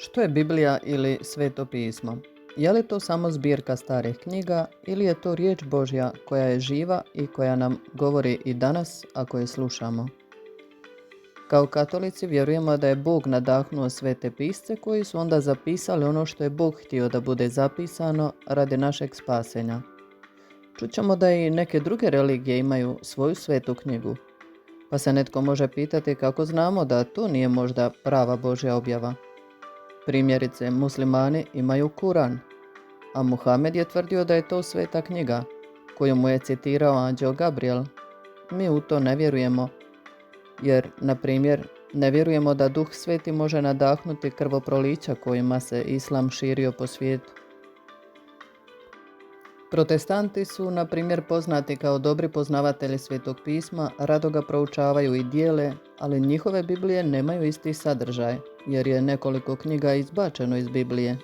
Što je Biblija ili Sveto pismo? Je li to samo zbirka starih knjiga ili je to riječ Božja koja je živa i koja nam govori i danas ako je slušamo? Kao katolici vjerujemo da je Bog nadahnuo svete pisce koji su onda zapisali ono što je Bog htio da bude zapisano radi našeg spasenja. Čućemo da i neke druge religije imaju svoju svetu knjigu, pa se netko može pitati kako znamo da to nije možda prava Božja objava. Primjerice, muslimani imaju Kuran, a Muhamed je tvrdio da je to sveta knjiga, koju mu je citirao anđeo Gabriel. Mi u to ne vjerujemo, jer, na primjer, ne vjerujemo da Duh Sveti može nadahnuti krvoprolića kojima se Islam širio po svijetu. Protestanti su, na primjer, poznati kao dobri poznavatelji Svetog pisma, rado ga proučavaju i dijele, ali njihove Biblije nemaju isti sadržaj, jer je nekoliko knjiga izbačeno iz Biblije.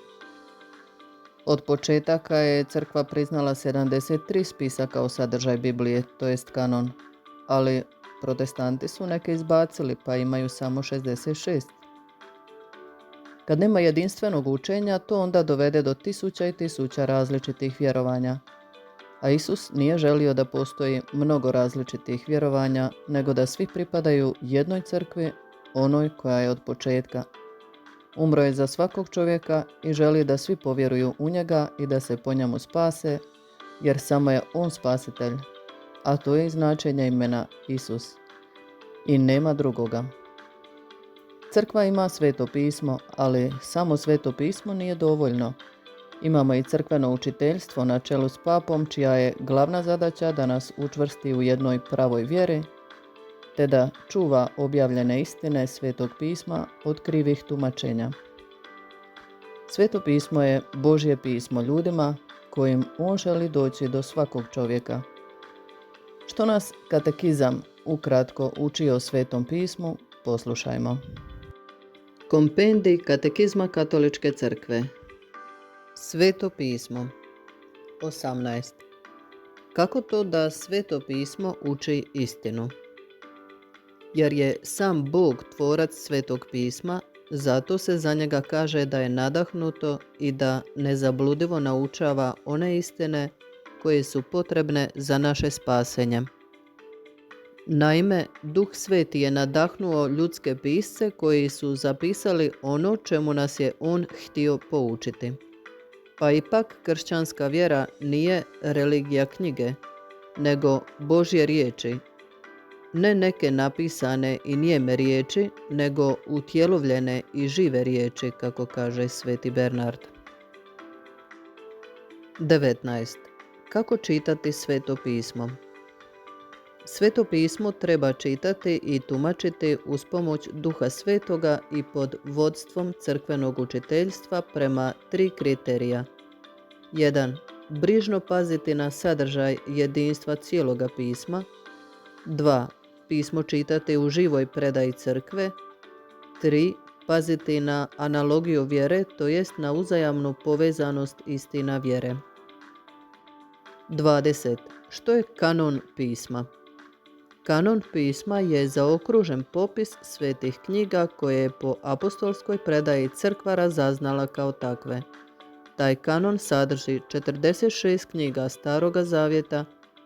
Od početaka je crkva priznala 73 spisa kao sadržaj Biblije, to jest kanon, ali protestanti su neke izbacili pa imaju samo 66. Kad nema jedinstvenog učenja, to onda dovede do tisuća i tisuća različitih vjerovanja. A Isus nije želio da postoji mnogo različitih vjerovanja, nego da svi pripadaju jednoj crkvi, onoj koja je od početka. Umro je za svakog čovjeka i želi da svi povjeruju u njega i da se po njemu spase, jer samo je on spasitelj, a to je i značenje imena Isus. I nema drugoga. Crkva ima sveto pismo, ali samo sveto pismo nije dovoljno. Imamo i crkveno učiteljstvo na čelu s papom, čija je glavna zadaća da nas učvrsti u jednoj pravoj vjeri, te da čuva objavljene istine Svetog pisma od krivih tumačenja. Sveto pismo je Božje pismo ljudima kojim on želi doći do svakog čovjeka. Što nas katekizam ukratko uči o Svetom pismu, poslušajmo. Kompendij katekizma Katoličke crkve. Sveto pismo. 18. Kako to da Sveto pismo uči istinu? Jer je sam Bog tvorac Svetog pisma, zato se za njega kaže da je nadahnuto i da nezabludivo naučava one istine koje su potrebne za naše spasenje. Naime, Duh Sveti je nadahnuo ljudske pisce koji su zapisali ono čemu nas je on htio poučiti. Pa ipak kršćanska vjera nije religija knjige, nego Božje riječi. Ne neke napisane i nijeme riječi, nego utjelovljene i žive riječi, kako kaže Sveti Bernard. 19. Kako čitati Sveto pismo? Sveto pismo treba čitati i tumačiti uz pomoć Duha Svetoga i pod vodstvom crkvenog učiteljstva prema 3 kriterija. 1. Brižno paziti na sadržaj jedinstva cijeloga pisma. 2. Pismo čitati u živoj predaji crkve. 3. Paziti na analogiju vjere, to jest na uzajamnu povezanost istina vjere. 20. Što je kanon pisma? Kanon pisma je zaokružen popis svetih knjiga koje je po apostolskoj predaji crkva razaznala kao takve. Taj kanon sadrži 46 knjiga Staroga zavjeta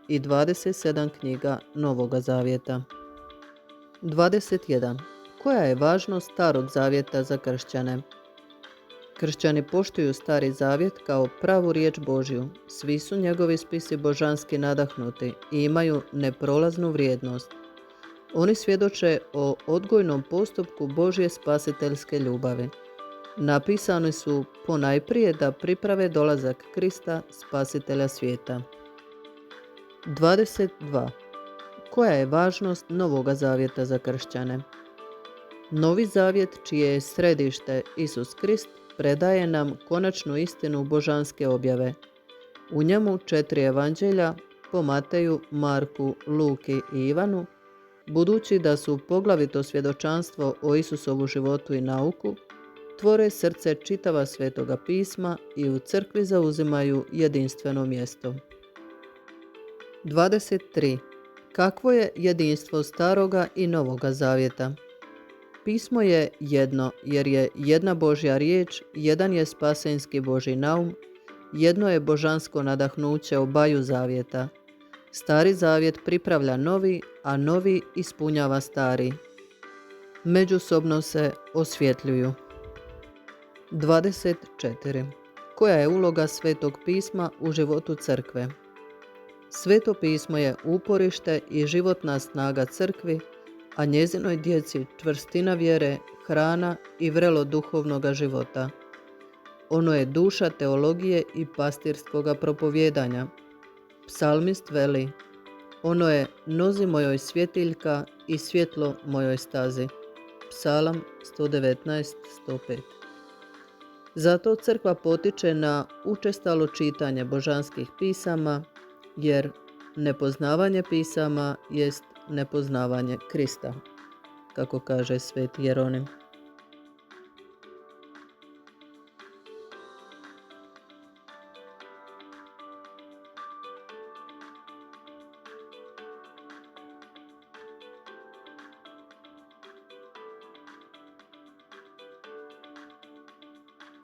i 27 knjiga Novoga zavjeta. 21. Koja je važnost Starog zavjeta za kršćane? Kršćani poštuju Stari zavjet kao pravu riječ Božju. Svi su njegovi spisi božanski nadahnuti i imaju neprolaznu vrijednost. Oni svjedoče o odgojnom postupku Božje spasiteljske ljubavi. Napisani su ponajprije da priprave dolazak Krista, spasitelja svijeta. 22. Koja je važnost Novoga zavjeta za kršćane? Novi zavjet, čije je središte Isus Krist, predaje nam konačnu istinu božanske objave. U njemu 4 evanđelja po Mateju, Marku, Luki i Ivanu, budući da su poglavito svjedočanstvo o Isusovu životu i nauku, tvore srce čitava Svetoga pisma i u crkvi zauzimaju jedinstveno mjesto. 23. Kakvo je jedinstvo Staroga i Novoga zavjeta? Pismo je jedno, jer je jedna Božja riječ, jedan je spasenski Božji naum, jedno je božansko nadahnuće obaju zavjeta. Stari zavjet pripravlja novi, a novi ispunjava stari. Međusobno se osvjetljuju. 24. Koja je uloga Svetog pisma u životu crkve? Sveto pismo je uporište i životna snaga crkvi, a njezinoj djeci čvrstina vjere, hrana i vrelo duhovnoga života. Ono je duša teologije i pastirskoga propovjedanja. Psalmist veli: ono je nozi mojoj svjetiljka i svjetlo mojoj stazi. Psalam 119:105. Zato crkva potiče na učestalo čitanje božanskih pisama, jer nepoznavanje pisama jest nepoznavanje Krista, kako kaže sveti Jeronim.